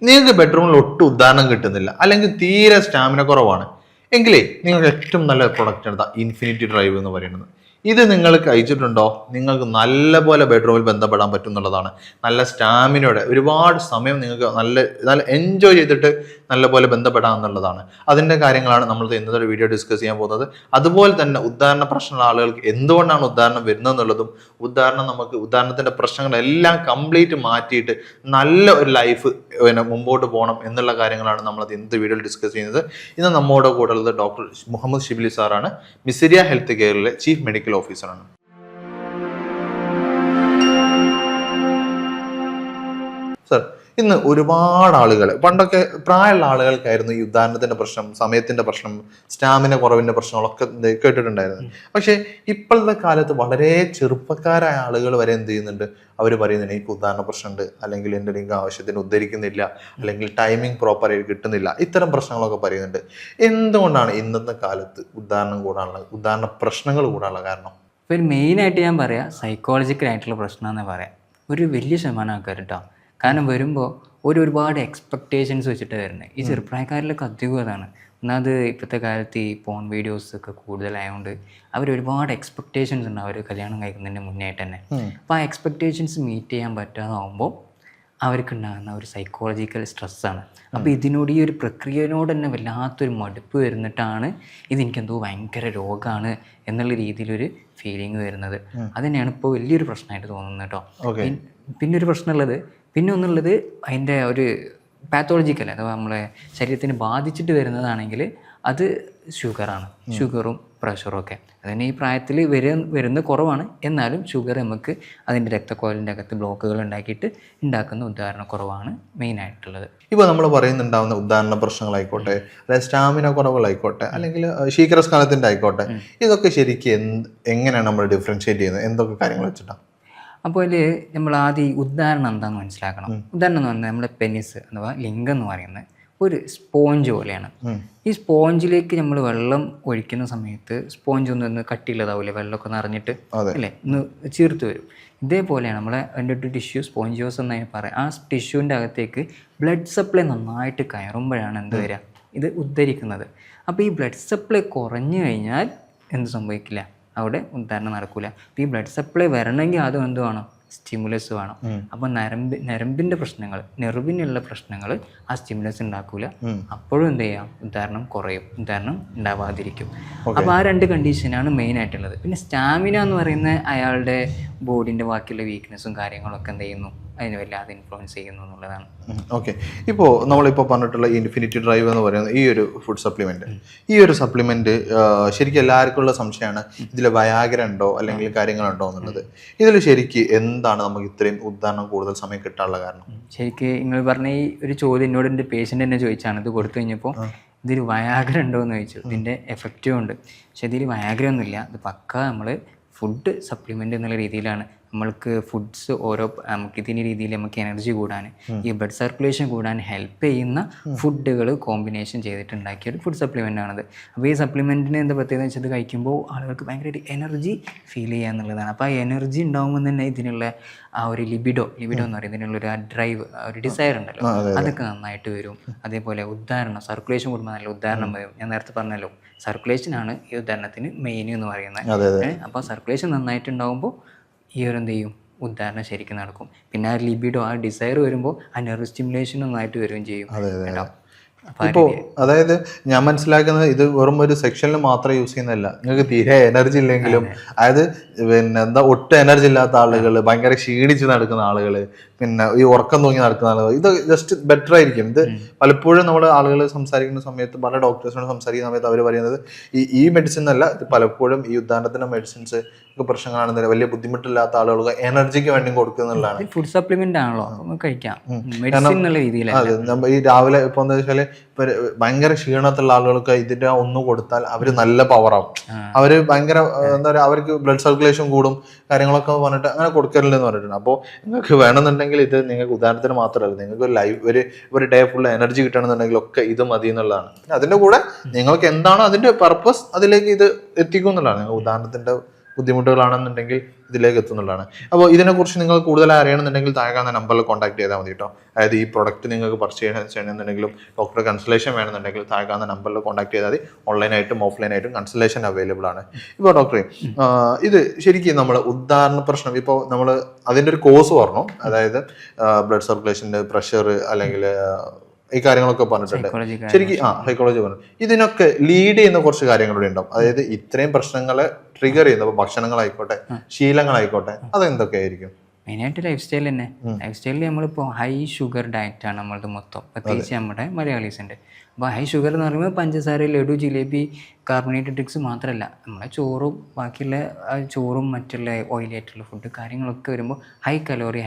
നിങ്ങൾക്ക് ബെഡ്റൂമിൽ ഒട്ടും ഉദാഹരണം കിട്ടുന്നില്ല, അല്ലെങ്കിൽ തീരെ സ്റ്റാമിന കുറവാണ് എങ്കിലേ നിങ്ങൾക്ക് ഏറ്റവും നല്ല പ്രൊഡക്റ്റ് എടുത്താൽ ഇൻഫിനിറ്റി ഡ്രൈവ് എന്ന് പറയുന്നത്. ഇത് നിങ്ങൾ കഴിച്ചിട്ടുണ്ടോ? നിങ്ങൾക്ക് നല്ലപോലെ ബെഡ്റൂമിൽ ബന്ധപ്പെടാൻ പറ്റും എന്നുള്ളതാണ്. നല്ല സ്റ്റാമിനയോടെ ഒരുപാട് സമയം നിങ്ങൾക്ക് നല്ല എൻജോയ് ചെയ്തിട്ട് നല്ലപോലെ ബന്ധപ്പെടാം എന്നുള്ളതാണ്. അതിൻ്റെ കാര്യങ്ങളാണ് നമ്മൾ ഇന്നത്തെ ഒരു വീഡിയോ ഡിസ്കസ് ചെയ്യാൻ പോകുന്നത്. അതുപോലെ തന്നെ ഉദാഹരണ പ്രശ്നമുള്ള ആളുകൾക്ക് എന്തുകൊണ്ടാണ് ഉദാഹരണം വരുന്നത് എന്നുള്ളതും, ഉദാഹരണത്തിൻ്റെ പ്രശ്നങ്ങളെല്ലാം കംപ്ലീറ്റ് മാറ്റിയിട്ട് നല്ല ഒരു ലൈഫ് മുമ്പോട്ട് പോകണം എന്നുള്ള കാര്യങ്ങളാണ് നമ്മൾ ഇന്നത്തെ വീഡിയോയിൽ ഡിസ്കസ് ചെയ്യുന്നത്. ഇന്ന് നമ്മുടെ കൂടെ ഉള്ളത് ഡോക്ടർ മുഹമ്മദ് ഷിബിലി സാറാണ്. മിസിരിയ ഹെൽത്ത് കെയറിലെ ചീഫ് മെഡിക്കൽ ഓഫീസറാണ്. സർ, ഇന്ന് ഒരുപാട് ആളുകൾ, പണ്ടൊക്കെ പ്രായമുള്ള ആളുകൾക്കായിരുന്നു ഈ ഉദാഹരണത്തിന്റെ പ്രശ്നം, സമയത്തിന്റെ പ്രശ്നം, സ്റ്റാമിന കുറവിന്റെ പ്രശ്നങ്ങളൊക്കെ കേട്ടിട്ടുണ്ടായിരുന്നു. പക്ഷെ ഇപ്പോഴത്തെ കാലത്ത് വളരെ ചെറുപ്പക്കാരായ ആളുകൾ വരെ എന്ത് ചെയ്യുന്നുണ്ട്, അവർ പറയുന്നുണ്ട് എനിക്ക് ഉദാഹരണ പ്രശ്നമുണ്ട്, അല്ലെങ്കിൽ എൻ്റെ ലിംഗ ആവശ്യത്തിന് ഉദ്ധരിക്കുന്നില്ല, അല്ലെങ്കിൽ ടൈമിംഗ് പ്രോപ്പറായിട്ട് കിട്ടുന്നില്ല, ഇത്തരം പ്രശ്നങ്ങളൊക്കെ പറയുന്നുണ്ട്. എന്തുകൊണ്ടാണ് ഇന്നത്തെ കാലത്ത് ഉദാഹരണ പ്രശ്നങ്ങൾ കൂടാനുള്ള കാരണം? ഇപ്പോൾ മെയിനായിട്ട് ഞാൻ പറയാം സൈക്കോളജിക്കലായിട്ടുള്ള പ്രശ്നമെന്ന് പറയാം. ഒരു വലിയ ശതമാനം ആൾക്കാർ കേട്ടോ. കാരണം വരുമ്പോൾ ഒരുപാട് എക്സ്പെക്റ്റേഷൻസ് വെച്ചിട്ട് വരുന്നത്. ഈ ചെറുപ്രായക്കാരിലൊക്കെ അധികം അതാണ്. ഒന്നാമത് ഇപ്പോഴത്തെ കാലത്ത് ഈ പോൺ വീഡിയോസൊക്കെ കൂടുതലായതുകൊണ്ട് ഒരുപാട് എക്സ്പെക്റ്റേഷൻസ് ഉണ്ട് അവർ കല്യാണം കഴിക്കുന്നതിന് മുന്നേ ആയിട്ട് തന്നെ. അപ്പോൾ ആ എക്സ്പെക്റ്റേഷൻസ് മീറ്റ് ചെയ്യാൻ പറ്റാതാവുമ്പോൾ അവർക്കുണ്ടാകുന്ന ഒരു സൈക്കോളജിക്കൽ സ്ട്രെസ്സാണ്. അപ്പോൾ ഇതിനോട് ഈ ഒരു പ്രക്രിയയോട് തന്നെ വല്ലാത്തൊരു മടുപ്പ് വരുന്നിട്ടാണ് ഇതെനിക്കെന്തോ ഭയങ്കര രോഗമാണ് എന്നുള്ള രീതിയിലൊരു ഫീലിംഗ് വരുന്നത്. അത് തന്നെയാണ് ഇപ്പോൾ വലിയൊരു പ്രശ്നമായിട്ട് തോന്നുന്നത് കേട്ടോ. പിന്നെ ഒരു പ്രശ്നമുള്ളത്, പിന്നെ ഒന്നുള്ളത് അതിൻ്റെ ഒരു പാത്തോളജിക്കൽ, അഥവാ നമ്മളെ ശരീരത്തിന് ബാധിച്ചിട്ട് വരുന്നതാണെങ്കിൽ അത് ഷുഗറാണ്. ഷുഗറും പ്രഷറും ഒക്കെ അതിന് ഈ പ്രായത്തിൽ വരുന്ന കുറവാണ്. എന്നാലും ഷുഗർ നമുക്ക് അതിൻ്റെ രക്തക്കുഴലിൻ്റെ അകത്ത് ബ്ലോക്കുകൾ ഉണ്ടാക്കുന്ന ഉദാഹരണക്കുറവാണ് മെയിനായിട്ടുള്ളത്. ഇപ്പോൾ നമ്മൾ പറയുന്നുണ്ടാവുന്ന ഉദാഹരണ പ്രശ്നങ്ങളായിക്കോട്ടെ, അല്ലെങ്കിൽ സ്റ്റാമിന കുറവുകളായിക്കോട്ടെ, അല്ലെങ്കിൽ ശീഘ്രസ്ഖലനത്തിൻ്റെ ആയിക്കോട്ടെ, ഇതൊക്കെ ശരിക്കും എങ്ങനെയാണ് നമ്മൾ ഡിഫറൻഷിയേറ്റ് ചെയ്യുന്നത്? എന്തൊക്കെ കാര്യങ്ങൾ വെച്ചിട്ടാണ്? അപ്പോൾ അതിൽ നമ്മൾ ആദ്യം ഉദാഹരണം എന്താണെന്ന് മനസ്സിലാക്കണം. ഉദാഹരണം എന്ന് പറഞ്ഞാൽ നമ്മുടെ പെനിസ് അഥവാ ലിംഗം എന്ന് പറയുന്നത് ഒരു സ്പോഞ്ച് പോലെയാണ്. ഈ സ്പോഞ്ചിലേക്ക് നമ്മൾ വെള്ളം ഒഴിക്കുന്ന സമയത്ത് സ്പോഞ്ച് ഒന്ന് കട്ടിയുള്ളതാവില്ലേ, വെള്ളമൊക്കെ നിറഞ്ഞിട്ട് അല്ലേ ഒന്ന് ചീർത്ത് വരും. ഇതേപോലെയാണ് നമ്മളെ എൻ്റെ ടിഷ്യൂ സ്പോഞ്ചിയോസ് എന്നതിന് പറയാം. ആ ടിഷ്യൂവിൻ്റെ അകത്തേക്ക് ബ്ലഡ് സപ്ലൈ നന്നായിട്ട് കയറുമ്പോഴാണ് എന്ത് വരിക, ഇത് ഉദ്ധരിക്കുന്നത്. അപ്പോൾ ഈ ബ്ലഡ് സപ്ലൈ കുറഞ്ഞു കഴിഞ്ഞാൽ എന്ത് സംഭവിക്കില്ല, അവിടെ ഉദാഹരണം നടക്കില്ല. അപ്പോൾ ഈ ബ്ലഡ് സപ്ലൈ വരണമെങ്കിൽ ആദ്യം എന്ത് വേണം, സ്റ്റിമുലസ് വേണം. അപ്പോൾ നരമ്പിൻ്റെ പ്രശ്നങ്ങൾ, നെർവിനുള്ള പ്രശ്നങ്ങൾ ആ സ്റ്റിമുലസ് ഉണ്ടാക്കില്ല. അപ്പോഴും എന്ത് ചെയ്യാം, ഉദാഹരണം കുറയും, ഉദാഹരണം ഉണ്ടാവാതിരിക്കും. അപ്പോൾ ആ രണ്ട് കണ്ടീഷനാണ് മെയിൻ ആയിട്ടുള്ളത്. പിന്നെ സ്റ്റാമിന എന്ന് പറയുന്ന അയാളുടെ ബോഡീൻ്റെ ബാക്കിയുള്ള വീക്ക്നെസ്സും കാര്യങ്ങളൊക്കെ എന്ത് ചെയ്യുന്നു, അതിന് വല്ലാതെ ഇൻഫ്ലുവൻസ് ചെയ്യുന്നു എന്നുള്ളതാണ്. ഓക്കെ. ഇപ്പോൾ നമ്മളിപ്പോൾ പറഞ്ഞിട്ടുള്ള ഇൻഫിനിറ്റി ഡ്രൈവ് എന്ന് പറയുന്ന ഈ ഒരു ഫുഡ് സപ്ലിമെൻറ്റ്, ഈ ഒരു സപ്ലിമെൻറ്റ് ശരിക്കും എല്ലാവർക്കും ഉള്ള സംശയമാണ്, ഇതിൽ വയാഗ്ര ഉണ്ടോ അല്ലെങ്കിൽ കാര്യങ്ങളുണ്ടോ എന്നുള്ളത്. ഇതിൽ ശരിക്കും എന്താണ് നമുക്ക് ഇത്രയും ഉദാഹരണം കൂടുതൽ സമയം കിട്ടാനുള്ള കാരണം? ശരിക്കും നിങ്ങൾ പറഞ്ഞ ഈ ഒരു ചോദ്യം എന്നോട് എൻ്റെ പേഷ്യൻ്റ് തന്നെ ചോദിച്ചാണ്. ഇത് കൊടുത്തു കഴിഞ്ഞപ്പോൾ ഇതിൽ വയാഗ്ര ഉണ്ടോ എന്ന് ചോദിച്ചു. ഇതിൻ്റെ എഫക്റ്റും ഉണ്ട്, പക്ഷെ ഇതിൽ വയാഗ്ര ഒന്നുമില്ല. ഇത് പക്ക നമ്മൾ ഫുഡ് സപ്ലിമെൻ്റ് എന്നുള്ള രീതിയിലാണ്. നമ്മൾക്ക് ഫുഡ്സ് നമുക്ക് ഇതിൻ്റെ രീതിയിൽ നമുക്ക് എനർജി കൂടാൻ, ഈ ബ്ലഡ് സർക്കുലേഷൻ കൂടാൻ ഹെൽപ്പ് ചെയ്യുന്ന ഫുഡുകൾ കോമ്പിനേഷൻ ചെയ്തിട്ടുണ്ടാക്കിയ ഒരു ഫുഡ് സപ്ലിമെൻ്റ് ആണത്. അപ്പോൾ ഈ സപ്ലിമെൻറ്റിന് എന്താ പ്രത്യേകത വെച്ചാൽ ഇത് കഴിക്കുമ്പോൾ ആളുകൾക്ക് ഭയങ്കരമായിട്ട് എനർജി ഫീൽ ചെയ്യുക എന്നുള്ളതാണ്. അപ്പോൾ ആ എനർജി ഉണ്ടാകുമ്പോൾ തന്നെ ഇതിനുള്ള ആ ഒരു ലിബിഡോ എന്ന് പറയുന്നത്, ഇതിനുള്ളൊരു ആ ഡ്രൈവ്, ഒരു ഡിസയർ ഉണ്ടല്ലോ, അതൊക്കെ നന്നായിട്ട് വരും. അതേപോലെ ഉദാഹരണം, സർക്കുലേഷൻ കൂടുമ്പോൾ നല്ല ഉദാഹരണം വരും. ഞാൻ നേരത്തെ പറഞ്ഞല്ലോ, സർക്കുലേഷനാണ് ഈ ഉദാഹരണത്തിന് മെയിൻ എന്ന് പറയുന്നത്. അപ്പോൾ സർക്കുലേഷൻ നന്നായിട്ടുണ്ടാകുമ്പോൾ ഈ ഒരു എന്ത് ചെയ്യും, ഉദാഹരണം ശരിക്കും നടക്കും. പിന്നെ ആ ലിബിഡോ, ആ ഡിസയർ വരുമ്പോൾ ആ നെർവ് സ്റ്റിമുലേഷൻ നന്നായിട്ട് വരികയും ചെയ്യും കേട്ടോ. ഇപ്പോൾ അതായത് ഞാൻ മനസ്സിലാക്കുന്നത് ഇത് വെറും ഒരു സെക്ഷനിൽ മാത്രം യൂസ് ചെയ്യുന്നതല്ല. നിങ്ങൾക്ക് തീരെ എനർജി ഇല്ലെങ്കിലും, അതായത് പിന്നെ ഒട്ടും എനർജി ഇല്ലാത്ത ആളുകൾ, ഭയങ്കര ക്ഷീണിച്ച് നടക്കുന്ന ആളുകൾ, പിന്നെ ഈ ഉറക്കം തൂങ്ങി നടക്കുന്ന ആളുകൾ, ഇത് ജസ്റ്റ് ബെറ്റർ ആയിരിക്കും. ഇത് പലപ്പോഴും നമ്മൾ ആളുകൾ സംസാരിക്കുന്ന സമയത്ത്, പല ഡോക്ടേഴ്സിനോട് സംസാരിക്കുന്ന സമയത്ത് അവർ പറയുന്നത് ഈ മെഡിസിൻ അല്ല, ഇത് പലപ്പോഴും ഈ ഉദാഹരണത്തിന്റെ മെഡിസിൻസ് പ്രശ്നങ്ങളാണെന്നില്ല, വലിയ ബുദ്ധിമുട്ടില്ലാത്ത ആളുകൾക്ക് എനർജിക്ക് വേണ്ടി കൊടുക്കുന്നുള്ളതാണ്. ഫുഡ് സപ്ലിമെന്റ് ആണല്ലോ, കഴിക്കാം മെഡിസിൻ എന്നുള്ള രീതിയിൽ. ഈ രാവിലെ ഇപ്പൊ എന്താ വെച്ചാല് ഭയങ്കര ക്ഷീണത്തുള്ള ആളുകൾക്ക് ഇതിന്റെ ഒന്ന് കൊടുത്താൽ അവര് നല്ല പവറാവും. അവര് ഭയങ്കര എന്താ പറയുക, അവർക്ക് ബ്ലഡ് സർക്കുലേഷൻ കൂടും കാര്യങ്ങളൊക്കെ പറഞ്ഞിട്ട് അങ്ങനെ കൊടുക്കരുതെന്ന് പറഞ്ഞിട്ടുണ്ട്. അപ്പോൾ നിങ്ങൾക്ക് വേണമെന്നുണ്ടെങ്കിൽ ഇത് നിങ്ങൾക്ക് ഉദാഹരണത്തിന് മാത്രമല്ല, നിങ്ങൾക്ക് ഒരു ഡേ ഫുൾ എനർജി കിട്ടണമെന്നുണ്ടെങ്കിൽ ഒക്കെ ഇത് മതി എന്നുള്ളതാണ്. പിന്നെ അതിന്റെ കൂടെ നിങ്ങൾക്ക് എന്താണോ അതിന്റെ പർപ്പസ്, അതിലേക്ക് ഇത് എത്തിക്കും എന്നുള്ളതാണ്. നിങ്ങൾ ഉദാഹരണത്തിന്റെ ബുദ്ധിമുട്ടുകളാണെന്നുണ്ടെങ്കിൽ ഇതിലേക്ക് എത്തുന്നുള്ളതാണ്. അപ്പോൾ ഇതിനെക്കുറിച്ച് നിങ്ങൾ കൂടുതൽ അറിയണമെന്നുണ്ടെങ്കിൽ താഴെ കാണുന്ന നമ്പറിൽ കോൺടാക്ട് ചെയ്താൽ മതി കേട്ടോ. അതായത് ഈ പ്രൊഡക്റ്റ് നിങ്ങൾക്ക് പർച്ചേസ് ചെയ്യണമെന്നുണ്ടെങ്കിലും ഡോക്ടറെ കൺസൾട്ടേഷൻ വേണമെന്നുണ്ടെങ്കിൽ താഴെ കാണുന്ന നമ്പറിൽ കോൺടാക്ട് ചെയ്താൽ മതി. ഓൺലൈനായിട്ടും ഓഫ്ലൈനായിട്ടും കൺസൾട്ടേഷൻ അവൈലബിൾ ആണ്. ഇപ്പോൾ ഡോക്ടറെ ഇത് ശരിക്കും നമ്മൾ ഉദാഹരണ പ്രശ്നം ഇപ്പോൾ നമ്മൾ അതിൻ്റെ ഒരു കോഴ്സ് പറഞ്ഞു, അതായത് ബ്ലഡ് സർക്കുലേഷൻ്റെ പ്രഷർ അല്ലെങ്കിൽ ഈ കാര്യങ്ങളൊക്കെ പറഞ്ഞിട്ടുണ്ട്. ശരിക്കും സൈക്കോളജി പറഞ്ഞു. ഇതിനൊക്കെ ലീഡ് ചെയ്യുന്ന കുറച്ച് കാര്യങ്ങളിവിടെ ഉണ്ടാവും. അതായത് ഇത്രയും പ്രശ്നങ്ങളെ ട്രിഗർ ചെയ്യുന്ന ഭക്ഷണങ്ങളായിക്കോട്ടെ ശീലങ്ങളായിക്കോട്ടെ അതെന്തൊക്കെയായിരിക്കും? മെയിനായിട്ട് ലൈഫ് സ്റ്റൈൽ തന്നെ. ലൈഫ് സ്റ്റൈലിൽ നമ്മളിപ്പോൾ ഹൈ ഷുഗർ ഡയറ്റാണ് നമ്മളത് മൊത്തം, പ്രത്യേകിച്ച് നമ്മുടെ മലയാളീസിൻ്റെ. അപ്പോൾ ഹൈ ഷുഗർ എന്ന് പറയുമ്പോൾ പഞ്ചസാര, ലഡു, ജിലേബി, കാർബണേറ്റഡ് ഡ്രിങ്ക്സ് മാത്രമല്ല, നമ്മളെ ചോറും ബാക്കിയുള്ള ചോറും മറ്റുള്ള ഓയിലായിട്ടുള്ള ഫുഡ് കാര്യങ്ങളൊക്കെ വരുമ്പോൾ ഹൈ കലോറി,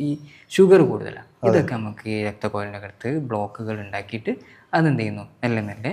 ഈ ഷുഗർ കൂടുതലാണ്. ഇതൊക്കെ നമുക്ക് ഈ രക്തക്കുഴലിൻ്റെ അകത്ത് ബ്ലോക്കുകൾ ഉണ്ടാക്കിയിട്ട് അതെന്ത് ചെയ്യുന്നു, മെല്ലെ മെല്ലെ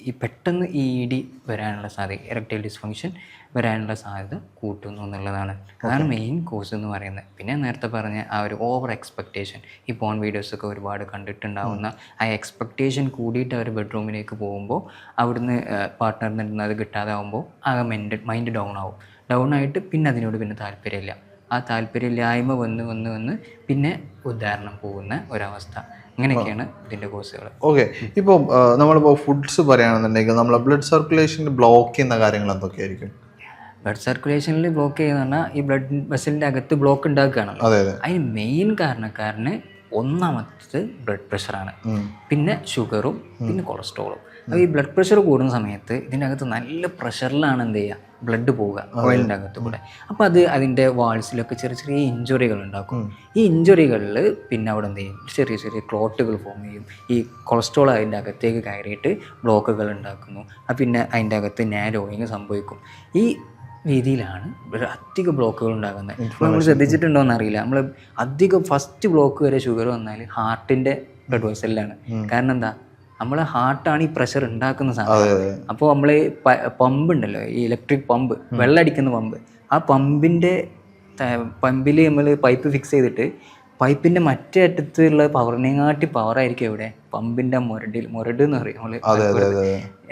ഈ പെട്ടെന്ന് ED വരാനുള്ള സാധ്യത, ഇറക്ടൈൽ ഡിസ്ഫങ്ഷൻ വരാനുള്ള സാധ്യത കൂട്ടുന്നു എന്നുള്ളതാണ് അതാണ് മെയിൻ കോസ് എന്ന് പറയുന്നത്. പിന്നെ നേരത്തെ പറഞ്ഞ ആ ഒരു ഓവർ എക്സ്പെക്റ്റേഷൻ, ഈ പോൺ വീഡിയോസൊക്കെ ഒരുപാട് കണ്ടിട്ടുണ്ടാവുന്ന ആ എക്സ്പെക്റ്റേഷൻ കൂടിയിട്ട് അവർ ബെഡ്റൂമിലേക്ക് പോകുമ്പോൾ അവിടുന്ന് പാർട്ട്ണറിൽ നിന്ന് അത് കിട്ടാതാവുമ്പോൾ ആകെ മൈൻഡ് ഡൗൺ ആയിട്ട് പിന്നെ അതിനോട് പിന്നെ താല്പര്യമില്ല. ആ താല്പര്യമില്ലായ്മ വന്ന് പിന്നെ ഉദാഹരണം പോകുന്ന ഒരവസ്ഥ. അങ്ങനെയൊക്കെയാണ് ഇതിൻ്റെ കോഴ്സുകൾ. ഓക്കെ, ഇപ്പോൾ നമ്മളിപ്പോൾ ഫുഡ്സ് പറയുകയാണെന്നുണ്ടെങ്കിൽ നമ്മളെ ബ്ലഡ് സർക്കുലേഷനിൽ ബ്ലോക്ക് ചെയ്യുന്ന കാര്യങ്ങൾ എന്തൊക്കെയായിരിക്കും? ബ്ലഡ് സർക്കുലേഷനിൽ ബ്ലോക്ക് ചെയ്യുന്ന പറഞ്ഞാൽ ഈ ബ്ലഡ് വെസലിൻ്റെ അകത്ത് ബ്ലോക്ക് ഉണ്ടാക്കുകയാണല്ലോ. അതിന് മെയിൻ കാരണക്കാരന് ഒന്നാമത്തത് ബ്ലഡ് പ്രഷറാണ്, പിന്നെ ഷുഗറും, പിന്നെ കൊളസ്ട്രോളും. അപ്പോൾ ഈ ബ്ലഡ് പ്രഷർ കൂടുന്ന സമയത്ത് ഇതിൻ്റെ അകത്ത് നല്ല പ്രഷറിലാണ് എന്ത് ചെയ്യുക, ബ്ലഡ് പോവുക ഓയിലിൻ്റെ അകത്ത് കൂടെ. അപ്പോൾ അത് അതിൻ്റെ വാൾസിലൊക്കെ ചെറിയ ചെറിയ ഇഞ്ചുറികൾ ഉണ്ടാക്കും. ഈ ഇഞ്ചുറികളിൽ പിന്നെ അവിടെ എന്ത് ചെയ്യും, ചെറിയ ചെറിയ ക്ലോട്ടുകൾ ഫോം ചെയ്യും. ഈ കൊളസ്ട്രോൾ അതിൻ്റെ അകത്തേക്ക് കയറിയിട്ട് ബ്ലോക്കുകൾ ഉണ്ടാക്കുന്നു. പിന്നെ അതിൻ്റെ അകത്ത് നാരോയിങ് സംഭവിക്കും. ഈ രീതിയിലാണ് അധിക ബ്ലോക്കുകൾ ഉണ്ടാകുന്നത്. നമ്മൾ ശ്രദ്ധിച്ചിട്ടുണ്ടോ എന്നറിയില്ല, നമ്മൾ അധികം ഫസ്റ്റ് ബ്ലോക്ക് വരെ ഷുഗർ വന്നാൽ ഹാർട്ടിൻ്റെ ബ്ലഡ് വെസലിലാണ്. കാരണം എന്താ, നമ്മളെ ഹാർട്ടാണ് ഈ പ്രഷർ ഉണ്ടാക്കുന്ന സാധനം. അപ്പോൾ നമ്മൾ പമ്പ് ഉണ്ടല്ലോ, ഈ ഇലക്ട്രിക് പമ്പ്, വെള്ളമടിക്കുന്ന പമ്പ്, ആ പമ്പിൽ നമ്മൾ പൈപ്പ് ഫിക്സ് ചെയ്തിട്ട് പൈപ്പിൻ്റെ മറ്റേ അറ്റത്തുള്ള പവറിനെങ്ങാട്ടി പവറായിരിക്കും എവിടെ, പമ്പിൻ്റെ മുരട് എന്ന് പറയും നമ്മൾ.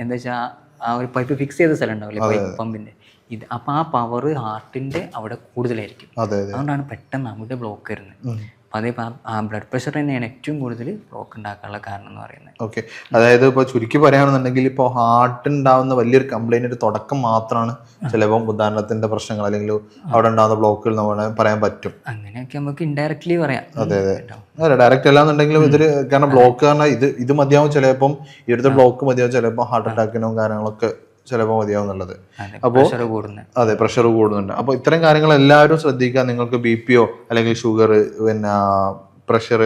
എന്താ വെച്ചാൽ ആ ഒരു പൈപ്പ് ഫിക്സ് ചെയ്ത സ്ഥലം ഉണ്ടാവില്ലേ പമ്പിൻ്റെ, ഇത് അപ്പോൾ ആ പവർ ഹാർട്ടിൻ്റെ അവിടെ കൂടുതലായിരിക്കും. അതുകൊണ്ടാണ് പെട്ടെന്ന് അവിടെ ബ്ലോക്ക് വരുന്നത്. അപ്പോൾ അതേ ആ ബ്ലഡ് പ്രഷർ തന്നെയാണ് ഏറ്റവും കൂടുതൽ ബ്ലോക്ക് ഉണ്ടാക്കാനുള്ള കാരണം എന്ന് പറയുന്നത്. ഓക്കെ, അതായത് ഇപ്പോൾ ചുരുക്കി പറയുകയാണെന്നുണ്ടെങ്കിൽ ഇപ്പോൾ ഹാർട്ടുണ്ടാവുന്ന വലിയൊരു കംപ്ലൈൻറ്റിൻ്റെ തുടക്കം മാത്രമാണ് ചിലപ്പോൾ ഉദാഹരണത്തിൻ്റെ പ്രശ്നങ്ങൾ അല്ലെങ്കിൽ അവിടെ ഉണ്ടാകുന്ന ബ്ലോക്കുകൾ നമ്മൾ പറയാൻ പറ്റും. അങ്ങനെയൊക്കെ നമുക്ക് ഇൻഡയറക്ട്ലി പറയാം. അതെ, ഡയറക്റ്റ് അല്ലാന്നുണ്ടെങ്കിലും ഇതൊരു കാരണം ബ്ലോക്ക് കാരണം ഇത് മതിയാവും, ചിലപ്പം ഇവിടുത്തെ ബ്ലോക്ക് മതിയാവും, ചിലപ്പോൾ ഹാർട്ട് അറ്റാക്കിനും കാര്യങ്ങളൊക്കെ ചിലപ്പോൾ മതിയാവുന്നുള്ളത്. അപ്പോൾ അതെ, പ്രഷർ കൂടുന്നുണ്ട്. അപ്പോൾ ഇത്തരം കാര്യങ്ങൾ എല്ലാവരും ശ്രദ്ധിക്കുക. നിങ്ങൾക്ക് BP അല്ലെങ്കിൽ ഷുഗർ, പിന്നെ പ്രഷർ,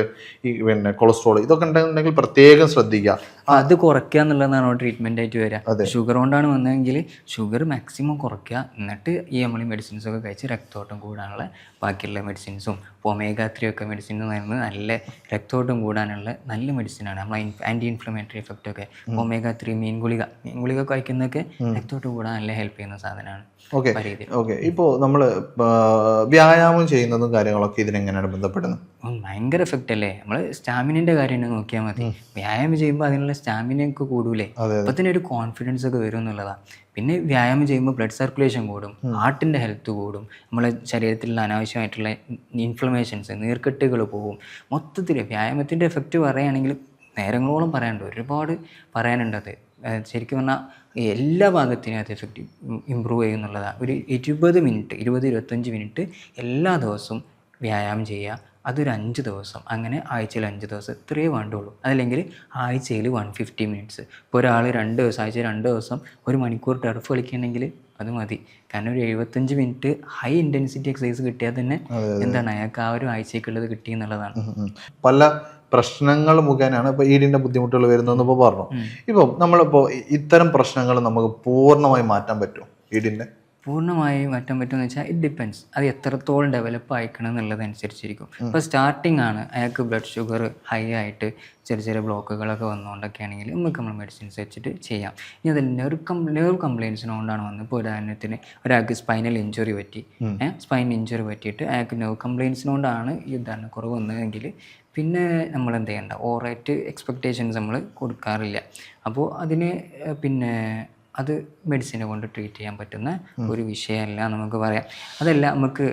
പിന്നെ കൊളസ്ട്രോൾ ഇതൊക്കെ ഉണ്ടെന്നുണ്ടെങ്കിൽ പ്രത്യേകം ശ്രദ്ധിക്കുക. അത് കുറയ്ക്കുക എന്നുള്ളതാണ് ട്രീറ്റ്മെന്റ് ആയിട്ട് വരിക. ഷുഗർ കൊണ്ടാണ് വന്നതെങ്കിൽ ഷുഗർ മാക്സിമം കുറയ്ക്കുക, എന്നിട്ട് ഈ നമ്മൾ മെഡിസിൻസൊക്കെ കഴിച്ച് രക്തോട്ടം കൂടാനുള്ള ബാക്കിയുള്ള മെഡിസിൻസും ഒമേഗ-3 ഒക്കെ മെഡിസിൻ എന്ന് പറയുന്നത് നല്ല രക്തോട്ടം കൂടാനുള്ള നല്ല മെഡിസിനാണ്. നമ്മൾ ആൻറ്റി ഇൻഫ്ലമേറ്ററി എഫക്റ്റ് ഒക്കെ ഒമേഗ-3 മീൻ ഗുളിക കഴിക്കുന്നതൊക്കെ രക്തോട്ടം കൂടാൻ നല്ല ഹെൽപ്പ് ചെയ്യുന്ന സാധനമാണ്. ഓക്കെ, ഇപ്പോൾ നമ്മൾ വ്യായാമം ചെയ്യുന്നതും കാര്യങ്ങളൊക്കെ ഇതിനെങ്ങനെയാണ് ബന്ധപ്പെടുന്നത്? ഭയങ്കര എഫക്റ്റ് അല്ലേ. നമ്മൾ സ്റ്റാമിനൻ്റെ കാര്യം നോക്കിയാൽ മതി. വ്യായാമം ചെയ്യുമ്പോൾ അതിനുള്ള സ്റ്റാമിനയൊക്കെ കൂടൂലേ, അപ്പോൾ തന്നെ ഒരു കോൺഫിഡൻസ് ഒക്കെ വരും എന്നുള്ളതാണ്. പിന്നെ വ്യായാമം ചെയ്യുമ്പോൾ ബ്ലഡ് സർക്കുലേഷൻ കൂടും, ഹാർട്ടിൻ്റെ ഹെൽത്ത് കൂടും, നമ്മളെ ശരീരത്തിലുള്ള അനാവശ്യമായിട്ടുള്ള ഇൻഫ്ലമേഷൻസ്, നീർക്കെട്ടുകൾ പോകും. മൊത്തത്തിൽ വ്യായാമത്തിൻ്റെ എഫക്റ്റ് പറയുകയാണെങ്കിൽ നേരങ്ങളോളം പറയാനുണ്ട്, ഒരുപാട് പറയാനുണ്ട്. അത് ശരിക്കും പറഞ്ഞാൽ എല്ലാ ഭാഗത്തിനും അത് എഫക്റ്റ് ഇമ്പ്രൂവ് ചെയ്യുന്നുള്ളതാണ്. ഒരു 20-25 മിനിറ്റ് എല്ലാ ദിവസവും വ്യായാമം ചെയ്യുക. അതൊരു 5 ദിവസം, അങ്ങനെ ആഴ്ചയിൽ 5 ദിവസം ഇത്രയേ വേണ്ടുള്ളൂ. അതല്ലെങ്കിൽ ആഴ്ചയിൽ 150 മിനിറ്റ്സ്. ഇപ്പോൾ ഒരാൾ 2 ദിവസം, ആഴ്ചയിൽ 2 ദിവസം 1 മണിക്കൂർ ടർഫ് കളിക്കുകയാണെങ്കിൽ അത് മതി. കാരണം ഒരു 75 മിനിറ്റ് ഹൈ ഇൻറ്റൻസിറ്റി എക്സസൈസ് കിട്ടിയാൽ തന്നെ എന്താണ് അയാൾക്ക് ആ ഒരു ആഴ്ചക്കുള്ളത് കിട്ടി എന്നുള്ളതാണ്. പല പ്രശ്നങ്ങൾ മുഖേനയാണ് ഇപ്പോൾ ഈടിൻ്റെ ബുദ്ധിമുട്ടുകൾ വരുന്നതെന്ന് ഇപ്പോൾ പറഞ്ഞു. ഇപ്പം നമ്മളിപ്പോൾ ഇത്തരം പ്രശ്നങ്ങൾ നമുക്ക് പൂർണ്ണമായി മാറ്റാൻ പറ്റുമോ? ഈടിൻ്റെ പൂർണ്ണമായും മാറ്റാൻ പറ്റുമെന്ന് വെച്ചാൽ ഇറ്റ് ഡിപ്പെൻസ്, അത് എത്രത്തോളം ഡെവലപ്പ് ആയിക്കണം എന്നുള്ളതനുസരിച്ചിരിക്കും. ഇപ്പോൾ സ്റ്റാർട്ടിംഗ് ആണ്, അയാൾക്ക് ബ്ലഡ് ഷുഗർ ഹൈ ആയിട്ട് ചെറിയ ബ്ലോക്കുകളൊക്കെ വന്നുകൊണ്ടൊക്കെ ആണെങ്കിൽ നമുക്ക് നമ്മൾ മെഡിസിൻസ് വെച്ചിട്ട് ചെയ്യാം. ഇനി അതിൽ നെർവ് കംപ്ലയിൻസിനുകൊണ്ടാണ് വന്നത്. ഇപ്പോൾ ഉദാഹരണത്തിന് ഒരാൾക്ക് സ്പൈനൽ ഇഞ്ചുറി പറ്റി, പറ്റിയിട്ട് അയാൾക്ക് നെർവ് കംപ്ലയിൻസിനോണ്ടാണ് ഈ കുറവ് വന്നതെങ്കിൽ പിന്നെ നമ്മൾ എന്ത് ചെയ്യേണ്ട, ഓവറായിട്ട് എക്സ്പെക്റ്റേഷൻസ് നമ്മൾ കൊടുക്കാറില്ല. അപ്പോൾ അതിന് പിന്നെ അത് മെഡിസിനെ കൊണ്ട് ട്രീറ്റ് ചെയ്യാൻ പറ്റുന്ന ഒരു വിഷയമല്ല നമുക്ക് പറയാം. അതല്ല, നമുക്ക്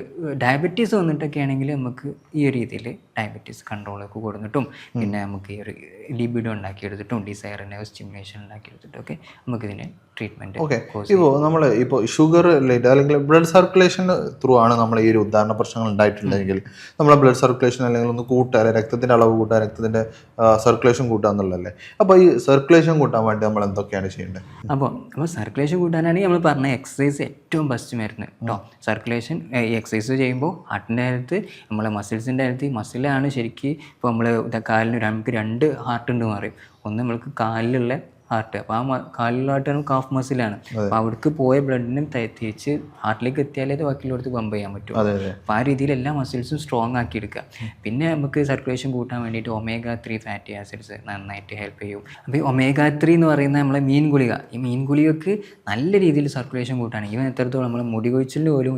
ഡയബറ്റീസ് വന്നിട്ടൊക്കെ ആണെങ്കിൽ നമുക്ക് ഈ ഒരു രീതിയിൽ ഡയബറ്റീസ് കൺട്രോളൊക്കെ കൊടുത്തിട്ടും പിന്നെ നമുക്ക് ഈ ഒരു ലിബിഡോ ഉണ്ടാക്കിയെടുത്തിട്ടും ഡിസൈറിനെ സ്റ്റിമുലേഷൻ ഉണ്ടാക്കിയെടുത്തിട്ടൊക്കെ നമുക്കിതിന് ട്രീറ്റ്മെൻറ്റ്. ഓക്കെ, ഇപ്പോൾ നമ്മൾ ഇപ്പോൾ ഷുഗർ റിലേറ്റഡ് അല്ലെങ്കിൽ ബ്ലഡ് സർക്കുലേഷൻ ത്രൂ ആണ് നമ്മൾ ഈ ഒരു ഉദാഹരണ പ്രശ്നങ്ങൾ ഉണ്ടായിട്ടുണ്ടെങ്കിൽ നമ്മളെ ബ്ലഡ് സർക്കുലേഷൻ അല്ലെങ്കിൽ ഒന്ന് കൂട്ടുക, അല്ലെങ്കിൽ രക്തത്തിൻ്റെ അളവ് കൂട്ടുക, രക്തത്തിൻ്റെ സർക്കുലേഷൻ കൂട്ടുക എന്നുള്ളതല്ലേ. അപ്പോൾ ഈ സർക്കുലേഷൻ കൂട്ടാൻ വേണ്ടി നമ്മൾ എന്തൊക്കെയാണ് ചെയ്യേണ്ടത്? അപ്പോൾ സർക്കുലേഷൻ കൂട്ടാനാണെങ്കിൽ നമ്മൾ പറഞ്ഞ എക്സസൈസ് ഏറ്റവും ബെസ്റ്റ് മരുന്ന് കേട്ടോ. സർക്കുലേഷൻ ഈ എക്സസൈസ് ചെയ്യുമ്പോൾ ഹാർട്ടിൻ്റെ അടുത്ത് നമ്മളെ മസിൽസിൻ്റെ അടുത്ത്, ഈ മസിലാണ് ശരിക്കും ഇപ്പോൾ നമ്മൾ കാലിന് നമുക്ക് 2 ഹാർട്ട് ഉണ്ട് പറയും. ഒന്ന് നമ്മൾക്ക് കാലിലുള്ള ഹാർട്ട്, അപ്പോൾ ആ കാലിലുള്ള ഹാർട്ടാണ് കാഫ് മസിലാണ്. അപ്പോൾ അവിടേക്ക് പോയ ബ്ലഡിനും തിരിച്ച് ഹാർട്ടിലേക്ക് എത്തിയാലേ അത് ബാക്കിയുള്ളവർക്ക് പമ്പ് ചെയ്യാൻ പറ്റും. അപ്പോൾ ആ രീതിയിൽ എല്ലാ മസിൽസും സ്ട്രോങ് ആക്കി എടുക്കുക. പിന്നെ നമുക്ക് സർക്കുലേഷൻ കൂട്ടാൻ വേണ്ടിയിട്ട് omega-3 ഫാറ്റി ആസിഡ്സ് നന്നായിട്ട് ഹെൽപ്പ് ചെയ്യും. അപ്പോൾ ഈ omega-3 എന്ന് പറയുന്ന നമ്മളെ മീൻ ഗുളിക, ഈ മീൻ ഗുളികക്ക് നല്ല രീതിയിൽ സർക്കുലേഷൻ കൂട്ടാണ്. ഈവൻ എത്രത്തോളം നമ്മൾ മുടി കൊഴിച്ചിലിന് പോലും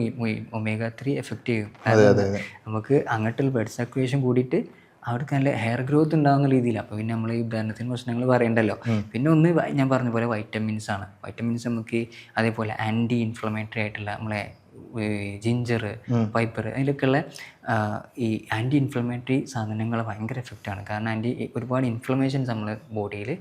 omega-3 എഫക്റ്റ് ചെയ്യും. നമുക്ക് അങ്ങോട്ടുള്ള ബ്ലഡ് സർക്കുലേഷൻ കൂടിയിട്ട് അവർക്ക് നല്ല ഹെയർ ഗ്രോത്ത് ഉണ്ടാകുന്ന രീതിയിൽ. അപ്പോൾ പിന്നെ നമ്മൾ ഈ ഉദാഹരണത്തിന് പ്രശ്നങ്ങൾ പറയണ്ടല്ലോ. പിന്നെ ഒന്ന് ഞാൻ പറഞ്ഞ പോലെ വൈറ്റമിൻസ് ആണ്. വൈറ്റമിൻസ് നമുക്ക് അതേപോലെ ആൻറ്റി ഇൻഫ്ലമേറ്ററി ആയിട്ടുള്ള നമ്മളെ ജിഞ്ചർ, പൈപ്പർ, അതിലൊക്കെയുള്ള ഈ ആൻറ്റി ഇൻഫ്ലമേറ്ററി സാധനങ്ങൾ ഭയങ്കര എഫക്റ്റാണ്. കാരണം ഒരുപാട് ഇൻഫ്ലമേഷൻസ് നമ്മൾ ബോഡിയിൽ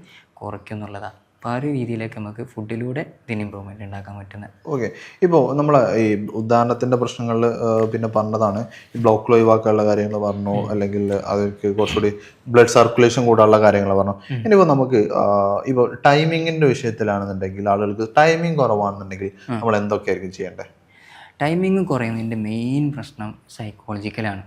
കുറയ്ക്കും എന്നുള്ളതാണ്. അപ്പോൾ ആ ഒരു രീതിയിലേക്ക് നമുക്ക് ഫുഡിലൂടെ ഇതിന് ഇമ്പ്രൂവ്മെൻറ്റ് ഉണ്ടാക്കാൻ പറ്റുന്നത്. ഓക്കെ, ഇപ്പോൾ നമ്മൾ ഈ ഉദാഹരണത്തിൻ്റെ പ്രശ്നങ്ങളിൽ പിന്നെ പറഞ്ഞതാണ് ഈ ബ്ലോക്കിൽ ഒഴിവാക്കാനുള്ള കാര്യങ്ങൾ പറഞ്ഞു, അല്ലെങ്കിൽ അവർക്ക് കുറച്ചുകൂടി ബ്ലഡ് സർക്കുലേഷൻ കൂടാനുള്ള കാര്യങ്ങൾ പറഞ്ഞു. ഇനിയിപ്പോൾ നമുക്ക് ഇപ്പോൾ ടൈമിങ്ങിൻ്റെ വിഷയത്തിലാണെന്നുണ്ടെങ്കിൽ, ആളുകൾക്ക് ടൈമിങ് കുറവാണെന്നുണ്ടെങ്കിൽ നമ്മൾ എന്തൊക്കെയായിരിക്കും ചെയ്യേണ്ടത്? ടൈമിങ് കുറയുന്നതിൻ്റെ മെയിൻ പ്രശ്നം സൈക്കോളജിക്കലാണ്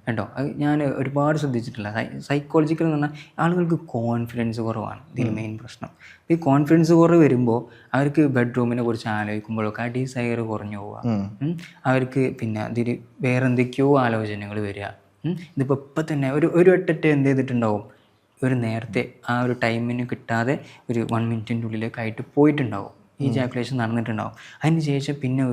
കേട്ടോ. അത് ഞാൻ ഒരുപാട് ശ്രദ്ധിച്ചിട്ടില്ല. സൈക്കോളജിക്കൽ എന്ന് പറഞ്ഞാൽ ആളുകൾക്ക് കോൺഫിഡൻസ് കുറവാണ് ഇതിൽ മെയിൻ പ്രശ്നം. ഈ കോൺഫിഡൻസ് കുറവ് വരുമ്പോൾ അവർക്ക് ബെഡ്റൂമിനെ കുറിച്ച് ആലോചിക്കുമ്പോഴൊക്കെ ആ ഡിസയർ കുറഞ്ഞു പോവുക. അവർക്ക് പിന്നെ അതിൽ വേറെ എന്തൊക്കെയോ ആലോചനകൾ വരിക. ഇതിപ്പോൾ ഇപ്പം തന്നെ ഒരു വട്ടത്തെ എന്ത് ചെയ്തിട്ടുണ്ടാവും, ഒരു നേരത്തെ ആ ഒരു ടൈമിന് കിട്ടാതെ ഒരു 1 മിനിറ്റിൻ്റെ ഉള്ളിലേക്കായിട്ട് പോയിട്ടുണ്ടാവും. ഈ ജാക്കുലേഷൻ നടന്നിട്ടുണ്ടാവും. അതിന് ശേഷം പിന്നെ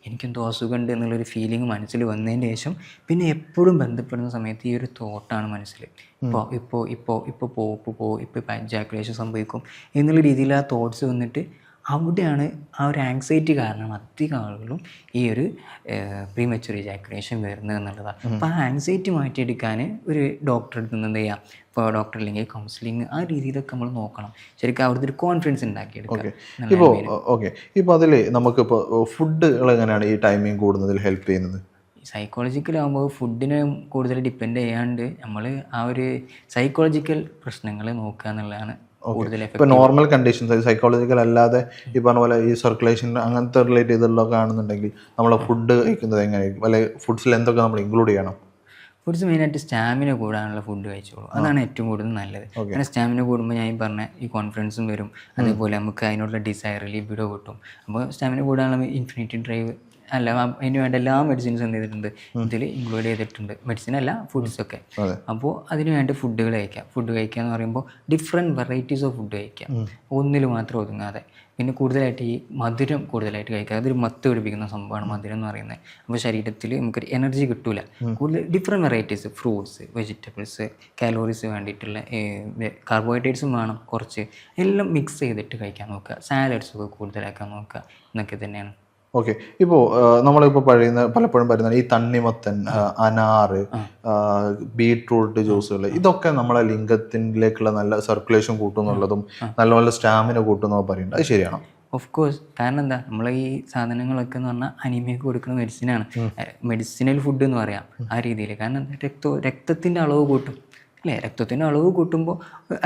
എനിക്കെന്തോ അസുഖമുണ്ട് എന്നുള്ളൊരു ഫീലിംഗ് മനസ്സിൽ വന്നതിന് ശേഷം പിന്നെ എപ്പോഴും ബന്ധപ്പെടുന്ന സമയത്ത് ഈ ഒരു തോട്ടാണ് മനസ്സിൽ. ഇപ്പോൾ ജാക്കുലേഷൻ സംഭവിക്കും എന്നുള്ള രീതിയിൽ ആ തോട്ട്സ് വന്നിട്ട് അവിടെയാണ് ആ ഒരു ആങ്സൈറ്റി കാരണം അധികം ആളുകളും ഈ ഒരു പ്രീമച്വർ ഇജാക്കുലേഷൻ വരുന്നത് എന്നുള്ളതാണ്. അപ്പോൾ ആ ആങ്സൈറ്റി മാറ്റിയെടുക്കാൻ ഒരു ഡോക്ടറെ അടുത്ത് നിന്ന് എന്ത് ചെയ്യാം, ഇപ്പോൾ ഡോക്ടർ അല്ലെങ്കിൽ കൗൺസിലിങ് ആ രീതിയിലൊക്കെ നമ്മൾ നോക്കണം. ശരിക്കും അവിടുത്തെ ഒരു കോൺഫിഡൻസ് ഉണ്ടാക്കിയെടുക്കുക. ഇപ്പോൾ അതിൽ നമുക്കിപ്പോൾ ഫുഡുകൾ എങ്ങനെയാണ് ഈ ടൈമിങ് കൂടുന്നതിൽ ഹെൽപ്പ് ചെയ്യുന്നത്? സൈക്കോളജിക്കലാകുമ്പോൾ ഫുഡിനെ കൂടുതൽ ഡിപ്പെൻഡ് ചെയ്യാണ്ട് നമ്മൾ ആ ഒരു സൈക്കോളജിക്കൽ പ്രശ്നങ്ങൾ നോക്കുക എന്നുള്ളതാണ്. ഇപ്പോൾ നോർമൽ കണ്ടീഷൻസ് സൈക്കോളജിക്കൽ അല്ലാതെ ഈ പറഞ്ഞ പോലെ ഈ സർക്കുലേഷൻ അങ്ങനത്തെ റിലേറ്റ് ചെയ്തുള്ളതൊക്കെ ആണെന്നുണ്ടെങ്കിൽ നമ്മൾ ഫുഡ് കഴിക്കുന്നത് എങ്ങനെയായിരിക്കും, അല്ലെങ്കിൽ ഫുഡ്സിൽ എന്തൊക്കെ നമ്മൾ ഇൻക്ലൂഡ് ചെയ്യണം? ഫുഡ്സ് മെയിനായിട്ട് സ്റ്റാമിന കൂടാനുള്ള ഫുഡ് കഴിച്ചോളൂ. അതാണ് ഏറ്റവും കൂടുതൽ നല്ലത്. അങ്ങനെ സ്റ്റാമിന കൂടുമ്പോൾ ഞാൻ പറഞ്ഞ ഈ കോൺഫിഡൻസും വരും. അതേപോലെ നമുക്ക് അതിനോടുള്ള ഡിസയർ ലിബിഡോ കിട്ടും. അപ്പോൾ സ്റ്റാമിന കൂടാനുള്ള ഇൻഫിനിറ്റി ഡ്രൈവ് അല്ല, അതിന് വേണ്ട എല്ലാ മെഡിസിൻസും എന്ത് ചെയ്തിട്ടുണ്ട് ഇതിൽ ഇൻക്ലൂഡ് ചെയ്തിട്ടുണ്ട്. മെഡിസിൻ അല്ല, ഫുഡ്സൊക്കെ. അപ്പോൾ അതിന് വേണ്ട ഫുഡുകൾ കഴിക്കാം. ഫുഡ് കഴിക്കുക എന്ന് പറയുമ്പോൾ ഡിഫറെൻറ്റ് വെറൈറ്റീസ് ഓഫ് ഫുഡ് കഴിക്കാം, ഒന്നിൽ മാത്രം ഒതുങ്ങാതെ. പിന്നെ കൂടുതലായിട്ട് ഈ മധുരം കൂടുതലായിട്ട് കഴിക്കുക, അതൊരു മത്ത് പിടിപ്പിക്കുന്ന സംഭവമാണ് മധുരം എന്ന് പറയുന്നത്. അപ്പോൾ ശരീരത്തിൽ നമുക്കൊരു എനർജി കിട്ടില്ല. കൂടുതൽ different varieties fruits, vegetables, calories വേണ്ടിയിട്ടുള്ള കാർബോഹൈഡ്രേറ്റ്സും വേണം കുറച്ച്, എല്ലാം മിക്സ് ചെയ്തിട്ട് കഴിക്കാൻ നോക്കുക. സാലഡ്സൊക്കെ കൂടുതലാക്കാൻ നോക്കുക എന്നൊക്കെ തന്നെയാണ്. ഓക്കെ, ഇപ്പോൾ നമ്മളിപ്പോൾ പലപ്പോഴും പറയുന്ന ഈ തണ്ണിമത്തൻ, അനാറ്, ബീട്രൂട്ട് ജ്യൂസുകൾ, ഇതൊക്കെ നമ്മളെ ലിംഗത്തിലേക്കുള്ള നല്ല സർക്കുലേഷൻ കൂട്ടുന്നുള്ളതും നല്ല സ്റ്റാമിന കൂട്ടുന്നതൊക്കെ പറയുന്നുണ്ട്. അത് ശരിയാണോ? Of course. കാരണം എന്താ, നമ്മളെ ഈ സാധനങ്ങളൊക്കെ എന്ന് പറഞ്ഞാൽ അനീമിയക്ക് കൊടുക്കുന്ന മെഡിസിനാണ്, മെഡിസിനൽ ഫുഡ് എന്ന് പറയാം ആ രീതിയിൽ. കാരണം രക്തത്തിൻ്റെ അളവ് കൂട്ടും അല്ലേ. രക്തത്തിൻ്റെ അളവ് കൂട്ടുമ്പോൾ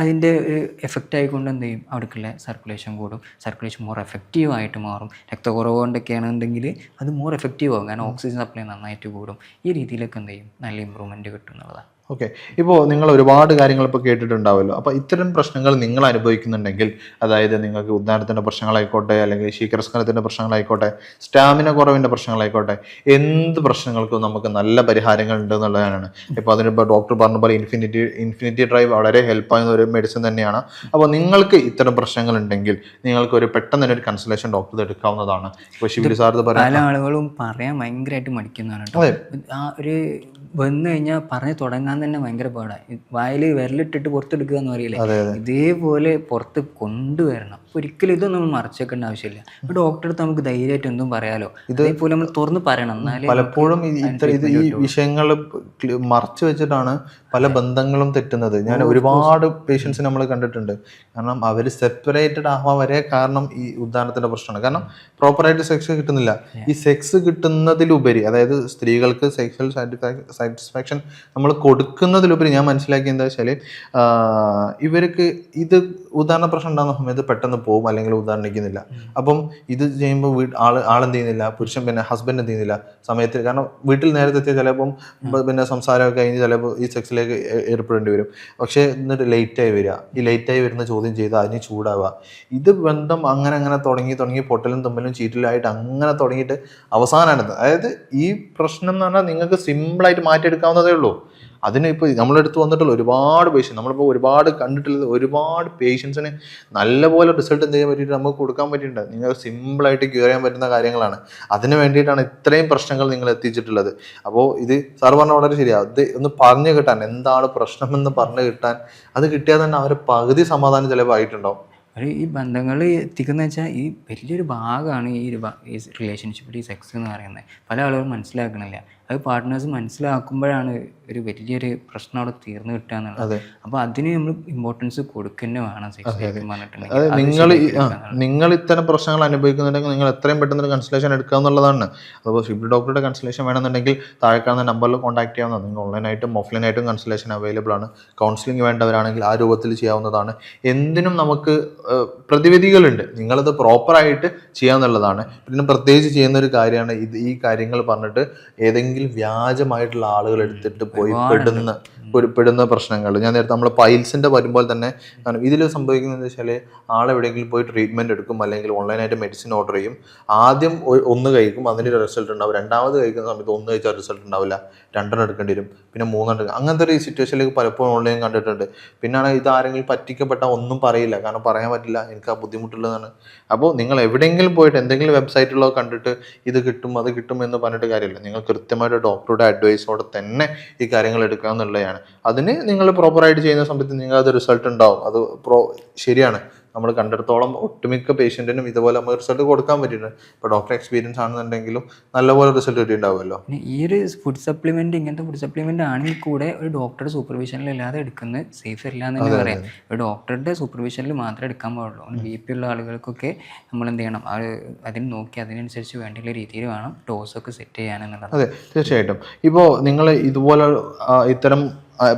അതിൻ്റെ ഒരു എഫക്റ്റ് ആയിക്കൊണ്ട് എന്ത് ചെയ്യും, അവിടേക്കുള്ള സർക്കുലേഷൻ കൂടും. സർക്കുലേഷൻ മോർ എഫക്റ്റീവ് ആയിട്ട് മാറും. രക്തക്കുറവ് കൊണ്ടൊക്കെയാണെന്നുണ്ടെങ്കിൽ അത് മോർ എഫക്റ്റീവ് ആകും. കാരണം ഓക്സിജൻ സപ്ലൈ നന്നായിട്ട് കൂടും. ഈ രീതിയിലൊക്കെ എന്ത് ചെയ്യും, നല്ല ഇമ്പ്രൂവ്മെൻറ്റ് കിട്ടും എന്നുള്ളതാണ്. ഓക്കെ, ഇപ്പോൾ നിങ്ങൾ ഒരുപാട് കാര്യങ്ങൾ ഇപ്പോൾ കേട്ടിട്ടുണ്ടാവുമല്ലോ. അപ്പോൾ ഇത്തരം പ്രശ്നങ്ങൾ നിങ്ങൾ അനുഭവിക്കുന്നുണ്ടെങ്കിൽ, അതായത് നിങ്ങൾക്ക് ഉദാഹരണത്തിൻ്റെ പ്രശ്നങ്ങളായിക്കോട്ടെ, അല്ലെങ്കിൽ ശീഘ്രസ്ഖലനത്തിൻ്റെ പ്രശ്നങ്ങളായിക്കോട്ടെ, സ്റ്റാമിന കുറവിൻ്റെ പ്രശ്നങ്ങളായിക്കോട്ടെ, എന്ത് പ്രശ്നങ്ങൾക്കും നമുക്ക് നല്ല പരിഹാരങ്ങൾ ഉണ്ട് എന്നുള്ളതാണ്. ഇപ്പോൾ അതിനിപ്പോൾ ഡോക്ടർ പറഞ്ഞ പോലെ ഇൻഫിനിറ്റി ഡ്രൈവ് വളരെ ഹെൽപ്പാകുന്ന ഒരു മെഡിസിൻ തന്നെയാണ്. അപ്പോൾ നിങ്ങൾക്ക് ഇത്തരം പ്രശ്നങ്ങൾ ഉണ്ടെങ്കിൽ നിങ്ങൾക്ക് ഒരു പെട്ടെന്ന് തന്നെ ഒരു കൺസൾട്ടേഷൻ ഡോക്ടർ എടുക്കാവുന്നതാണ്. ഇപ്പോൾ ശിവലി സാർ പല ആളുകളും പറയാൻ ഭയങ്കരമായിട്ട് മടിക്കുന്നതാണ് കേട്ടോ. ആ ഒരു വന്നു കഴിഞ്ഞാൽ പറഞ്ഞ് തുടങ്ങാൻ തന്നെ ഭയങ്കര പാടാണ്. വായിൽ വിരലിട്ടിട്ട് പുറത്തെടുക്കുക എന്ന് പറയില്ലേ, ഇതേപോലെ പുറത്ത് കൊണ്ടുവരണം. ഒരിക്കലും ഇതൊന്നും നമ്മൾ മറച്ചു വെക്കേണ്ട ആവശ്യമില്ല. ഇപ്പോൾ ഡോക്ടറെ അടുത്ത് നമുക്ക് ധൈര്യമായിട്ട് എന്തും പറയാലോ, ഇതേപോലെ നമ്മൾ തുറന്ന് പറയണം. എന്നാലേ പലപ്പോഴും ഈ വിഷയങ്ങൾ മറച്ചു വെച്ചിട്ടാണ് പല ബന്ധങ്ങളും തെറ്റുന്നത്. ഞാൻ ഒരുപാട് പേഷ്യൻസ് നമ്മൾ കണ്ടിട്ടുണ്ട്. കാരണം അവർ സെപ്പറേറ്റഡ് ആവാൻ വരെ കാരണം ഈ ഉദാഹരണത്തിന്റെ പ്രശ്നമാണ്. കാരണം പ്രോപ്പറായിട്ട് സെക്സ് കിട്ടുന്നില്ല. ഈ സെക്സ് കിട്ടുന്നതിലുപരി, അതായത് സ്ത്രീകൾക്ക് സെക്സ്വൽ സാറ്റിസ്ഫാക്ഷൻ നമ്മൾ കൊടുക്കുന്നതിലുപരി ഞാൻ മനസ്സിലാക്കിയത് എന്താ വെച്ചാൽ, ഇവർക്ക് ഇത് ഉദാഹരണ പ്രശ്നം ഉണ്ടാകുന്ന സമയത്ത് പെട്ടെന്ന് പോകും, അല്ലെങ്കിൽ ഉദാഹരണിക്കുന്നില്ല. അപ്പം ഇത് ചെയ്യുമ്പോൾ ആളെന്ത് ചെയ്യുന്നില്ല, പുരുഷൻ പിന്നെ ഹസ്ബൻഡ് എന്ത് ചെയ്യുന്നില്ല സമയത്ത്. കാരണം വീട്ടിൽ നേരത്തെ എത്തിയാൽ ചിലപ്പം പിന്നെ സംസാരമൊക്കെ കഴിഞ്ഞ് ചിലപ്പോൾ ഈ സെക്സിലേക്ക് ഏർപ്പെടേണ്ടി വരും. പക്ഷേ എന്നിട്ട് ലേറ്റായി വരിക, ഈ ലേറ്റായി വരുന്ന ചോദ്യം ചെയ്ത് അതിന് ചൂടാവുക. ഇത് ബന്ധം അങ്ങനെ അങ്ങനെ തുടങ്ങി പൊട്ടലും തമ്മിലും ചീറ്റിലായിട്ട് അങ്ങനെ തുടങ്ങിയിട്ട് അവസാനമാണ്. അതായത് ഈ പ്രശ്നം എന്ന് പറഞ്ഞാൽ നിങ്ങൾക്ക് സിമ്പിളായിട്ട് മാറ്റിയെടുക്കാവുന്നതേ ഉള്ളൂ. അതിന് ഇപ്പോൾ നമ്മളെടുത്ത് വന്നിട്ടുള്ള ഒരുപാട് പേഷ്യൻസ്, നമ്മളിപ്പോൾ ഒരുപാട് കണ്ടിട്ടുള്ളത് ഒരുപാട് പേഷ്യൻസിന് നല്ലപോലെ റിസൾട്ട് ചെയ്യാൻ പറ്റിയിട്ട് നമുക്ക് കൊടുക്കാൻ പറ്റിയിട്ടുണ്ട്. നിങ്ങൾ സിമ്പിളായിട്ട് ക്യൂർ ചെയ്യാൻ പറ്റുന്ന കാര്യങ്ങളാണ്. അതിന് വേണ്ടിയിട്ടാണ് ഇത്രയും പ്രശ്നങ്ങൾ നിങ്ങൾ എത്തിച്ചിട്ടുള്ളത്. അപ്പോൾ ഇത് സാർ പറഞ്ഞ വളരെ ശരിയാണ്. അത് ഒന്ന് പറഞ്ഞു കിട്ടാൻ, എന്താണ് പ്രശ്നമെന്ന് പറഞ്ഞു കിട്ടാൻ, അത് കിട്ടിയാൽ തന്നെ അവരെ പകുതി സമാധാനം ചിലവായിട്ടുണ്ടാവും. ഈ ബന്ധങ്ങൾ എത്തിക്കുന്ന വെച്ചാൽ ഈ വലിയൊരു ഭാഗമാണ് ഈ റിലേഷൻഷിപ്പിൽ ഈ സെക്സ് എന്ന് പറയുന്നത്. പല ആളുകളും മനസ്സിലാക്കണില്ല. അത് പാർട്ട്നേഴ്സ് മനസ്സിലാക്കുമ്പോഴാണ് ഒരു വലിയൊരു പ്രശ്നം അവിടെ തീർന്നു കിട്ടുക എന്നുള്ളത്. അപ്പോൾ അതിന് നമ്മൾ ഇമ്പോർട്ടൻസ് കൊടുക്കുക വേണം. നിങ്ങൾ ഇത്തരം പ്രശ്നങ്ങൾ അനുഭവിക്കുന്നുണ്ടെങ്കിൽ നിങ്ങൾ എത്രയും പെട്ടെന്ന് ഒരു കൺസൾട്ടേഷൻ എടുക്കുക എന്നുള്ളതാണ്. അതുപോലെ ഷിബിലി ഡോക്ടറുടെ കൺസൾട്ടേഷൻ വേണമെന്നുണ്ടെങ്കിൽ താഴെ കാണുന്ന നമ്പറിൽ കോൺടാക്ട് ചെയ്യാവുന്നതാണ്. നിങ്ങൾ ഓൺലൈനായിട്ടും ഓഫ്ലൈനായിട്ടും കൺസൾട്ടേഷൻ അവൈലബിൾ ആണ്. കൗൺസിലിംഗ് വേണ്ടവരാണെങ്കിൽ ആ രൂപത്തിൽ ചെയ്യാവുന്നതാണ്. എന്തിനും നമുക്ക് പ്രതിവിധികളുണ്ട്. നിങ്ങളത് പ്രോപ്പറായിട്ട് ചെയ്യാന്നുള്ളതാണ്. പിന്നെ പ്രത്യേകിച്ച് ചെയ്യുന്ന ഒരു കാര്യമാണ് ഈ കാര്യങ്ങൾ പറഞ്ഞിട്ട് ഏതെങ്കിലും വ്യാജമായിട്ടുള്ള ആളുകൾ എടുത്തിട്ട് പോയി പെടുന്ന പ്രശ്നങ്ങൾ. ഞാൻ നേരത്തെ നമ്മൾ പൈൽസിന്റെ വരുമ്പോൾ തന്നെ, കാരണം ഇതിൽ സംഭവിക്കുന്നത് വെച്ചാൽ ആളെവിടെയെങ്കിലും പോയി ട്രീറ്റ്മെന്റ് എടുക്കും, അല്ലെങ്കിൽ ഓൺലൈനായിട്ട് മെഡിസിൻ ഓർഡർ ചെയ്യും. ആദ്യം ഒന്ന് കഴിക്കും, അതിന് റിസൾട്ട് ഉണ്ടാവും. രണ്ടാമത് കഴിക്കുന്ന സമയത്ത് ഒന്ന് കഴിച്ചാൽ റിസൾട്ട് ഉണ്ടാവില്ല, രണ്ടെണ്ണം എടുക്കേണ്ടി വരും, പിന്നെ മൂന്നെണ്ണം എടുക്കും. അങ്ങനത്തെ ഒരു സിറ്റുവേഷനിലേക്ക് പലപ്പോഴും ഓൺലൈൻ കണ്ടിട്ടുണ്ട്. പിന്നാണ് ഇത് ആരെങ്കിലും പറ്റിക്കപ്പെട്ടാൽ ഒന്നും പറയില്ല, കാരണം പറയാൻ പറ്റില്ല, എനിക്ക് ആ ബുദ്ധിമുട്ടുള്ളതാണ്. അപ്പോൾ നിങ്ങൾ എവിടെയെങ്കിലും പോയിട്ട് എന്തെങ്കിലും വെബ്സൈറ്റിലോ കണ്ടിട്ട് ഇത് കിട്ടും അത് കിട്ടും എന്ന് പറഞ്ഞിട്ട് കാര്യമില്ല. നിങ്ങൾ കൃത്യമായിട്ട് ഡോക്ടറുടെ അഡ്വൈസോടെ തന്നെ ഈ കാര്യങ്ങൾ എടുക്കുക എന്നുള്ളതാണ്. അതിന് നിങ്ങൾ പ്രോപ്പറായിട്ട് ചെയ്യുന്ന സമയത്ത് നിങ്ങൾ അത് റിസൾട്ട് ഉണ്ടാവും. അത് ശരിയാണ്. നമ്മൾ കണ്ടിടത്തോളം ഒട്ടുമിക്ക പേഷ്യൻറ്റിനും ഇതുപോലെ നമ്മൾ റിസൾട്ട് കൊടുക്കാൻ പറ്റിയിട്ടുണ്ട്. ഇപ്പോൾ ഡോക്ടർ എക്സ്പീരിയൻസ് ആണെന്നുണ്ടെങ്കിൽ നല്ലപോലെ റിസൾട്ട് കിട്ടിയിട്ടുണ്ടാവുമല്ലോ. ഈ ഒരു ഫുഡ് സപ്ലിമെന്റ്, ഇങ്ങനത്തെ ഫുഡ് സപ്ലിമെന്റ് ആണെങ്കിൽ കൂടെ ഒരു ഡോക്ടറുടെ സൂപ്പർവിഷനിലല്ലാതെ എടുക്കുന്നത് സേഫ് അല്ല എന്ന് തന്നെ പറയാം. ഒരു ഡോക്ടറുടെ സൂപ്പർവിഷനിൽ മാത്രമേ എടുക്കാൻ പാടുള്ളൂ. BP ഉള്ള ആളുകൾക്കൊക്കെ നമ്മൾ എന്ത് ചെയ്യണം, അതിന് നോക്കി അതിനനുസരിച്ച് വേണ്ടിയുള്ള രീതിയിൽ വേണം ഡോസൊക്കെ സെറ്റ് ചെയ്യാനെന്നുള്ളത്. അതെ, തീർച്ചയായിട്ടും. ഇപ്പോൾ നിങ്ങൾ ഇതുപോലെ ഇത്തരം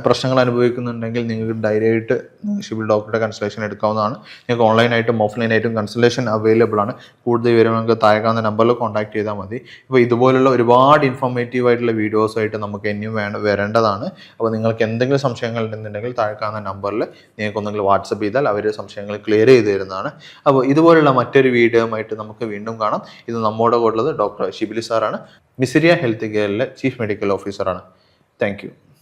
പ്രശ്നങ്ങൾ അനുഭവിക്കുന്നുണ്ടെങ്കിൽ നിങ്ങൾക്ക് ഡയറക്റ്റ് ഷിബിലി ഡോക്ടറുടെ കൺസൾട്ടേഷൻ എടുക്കാവുന്നതാണ്. നിങ്ങൾക്ക് ഓൺലൈനായിട്ടും ഓഫ്ലൈനായിട്ടും കൺസൾട്ടേഷൻ അവൈലബിൾ ആണ്. കൂടുതൽ വിവരങ്ങൾക്ക് താഴെ കാണുന്ന നമ്പറിൽ കോൺടാക്ട് ചെയ്താൽ മതി. ഇപ്പോൾ ഇതുപോലുള്ള ഒരുപാട് ഇൻഫോർമേറ്റീവ് ആയിട്ടുള്ള വീഡിയോസായിട്ട് നമുക്ക് ഇനിയും വരേണ്ടതാണ്. അപ്പോൾ നിങ്ങൾക്ക് എന്തെങ്കിലും സംശയങ്ങൾ ഉണ്ടെന്നുണ്ടെങ്കിൽ താഴെ കാണുന്ന നമ്പറിൽ നിങ്ങൾക്ക് ഒന്നെങ്കിൽ വാട്സപ്പ് ചെയ്താൽ അവർ സംശയങ്ങൾ ക്ലിയർ ചെയ്ത് തരുന്നതാണ്. അപ്പോൾ ഇതുപോലുള്ള മറ്റൊരു വീഡിയോയുമായിട്ട് നമുക്ക് വീണ്ടും കാണാം. ഇത് നമ്മോട് ഉള്ളത് ഡോക്ടർ ഷിബിലി സാറാണ്. മിസിരിയ ഹെൽത്ത് കെയറിലെ ചീഫ് മെഡിക്കൽ ഓഫീസറാണ്. Thank U.